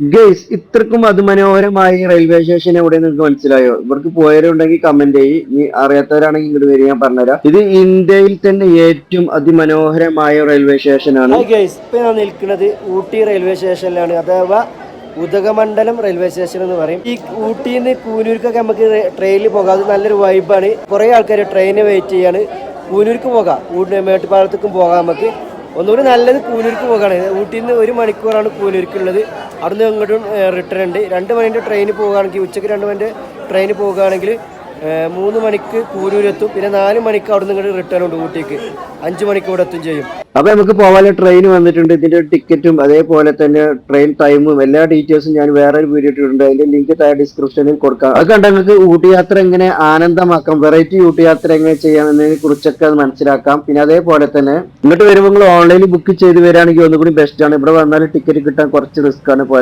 Guys, ഇത്രക്കും അതിമനോഹരമായ ഈ railway station എവിടെ നിങ്ങൾക്ക് മനസ്സിലായോ? ഇവർക്ക് പോയവരുണ്ടെങ്കിൽ കമന്റ് ചെയ്യ്, ഇനി അറിയാത്തവരാണെങ്കിൽ ഇങ്ങോട്ട് വരിക, ഞാൻ പറഞ്ഞുതരാം. ഇത് ഇന്ത്യയിൽ തന്നെ ഏറ്റവും അതിമനോഹരമായ റെയിൽവേ സ്റ്റേഷനാണ്. ഗൈസ്, ഇപ്പൊ ഞാൻ നിൽക്കുന്നത് ഊട്ടി റെയിൽവേ സ്റ്റേഷനിലാണ്, അഥവാ ഉദകമണ്ഡലം റെയിൽവേ സ്റ്റേഷൻ എന്ന് പറയും. ഈ ഊട്ടിയിൽ നിന്ന് കൂനൂർക്കൊക്കെ നമുക്ക് ട്രെയിനിൽ പോകാം. അത് നല്ലൊരു വൈബാണ്. കുറേ ആൾക്കാർ ട്രെയിന് വെയിറ്റ് ചെയ്യാണ്. കൂനൂർക്ക് പോകാം, മേട്ടുപ്പാളത്തേക്കും പോകാം. നമുക്ക് ഒന്നുകൂടി നല്ലത് കൂനൂർക്ക് പോകാണ്. ഊട്ടിയിൽ നിന്ന് 1 മണിക്കൂറാണ് കൂനൂർക്കുള്ളത്. അവിടുന്ന് ഇങ്ങോട്ടും റിട്ടേൺ ഉണ്ട്. 2 മണിൻ്റെ ട്രെയിന് പോകുകയാണെങ്കിൽ, ഉച്ചയ്ക്ക് 2 മണിൻ്റെ ട്രെയിന് പോകുകയാണെങ്കിൽ 3 മണിക്ക് കൂനൂരെത്തും. പിന്നെ 4 മണിക്ക് അവിടുന്ന് ഇങ്ങോട്ട് റിട്ടേൺ ഉണ്ട് ഊട്ടിക്ക്. 5 മണിക്ക് ഇവിടെ എത്തും ചെയ്യും. അപ്പൊ നമുക്ക് പോകാനുള്ള ട്രെയിൻ വന്നിട്ടുണ്ട്. ഇതിന്റെ ടിക്കറ്റും അതേപോലെ തന്നെ ട്രെയിൻ ടൈമും എല്ലാ ഡീറ്റെയിൽസും ഞാൻ വേറൊരു വീഡിയോ ഇട്ടിട്ടുണ്ട്. അതിന്റെ ലിങ്ക് താഴെ ഡിസ്ക്രിപ്ഷനിൽ കൊടുക്കാം. അത് കണ്ട നിങ്ങൾക്ക് ഊട്ടി യാത്ര എങ്ങനെ ആനന്ദമാക്കാം, വെറൈറ്റി ഊട്ടി യാത്ര എങ്ങനെ ചെയ്യാം എന്നതിനെ കുറിച്ചൊക്കെ അത് മനസ്സിലാക്കാം. പിന്നെ അതേപോലെ തന്നെ ഇങ്ങോട്ട് വരുമ്പോൾ നിങ്ങൾ ഓൺലൈനിൽ ബുക്ക് ചെയ്ത് വരികയാണെങ്കിൽ ഒന്നുകൂടി ബെസ്റ്റ് ആണ്. ഇവിടെ വന്നാൽ ടിക്കറ്റ് കിട്ടാൻ കുറച്ച് റിസ്ക് ആണ്. പോരാ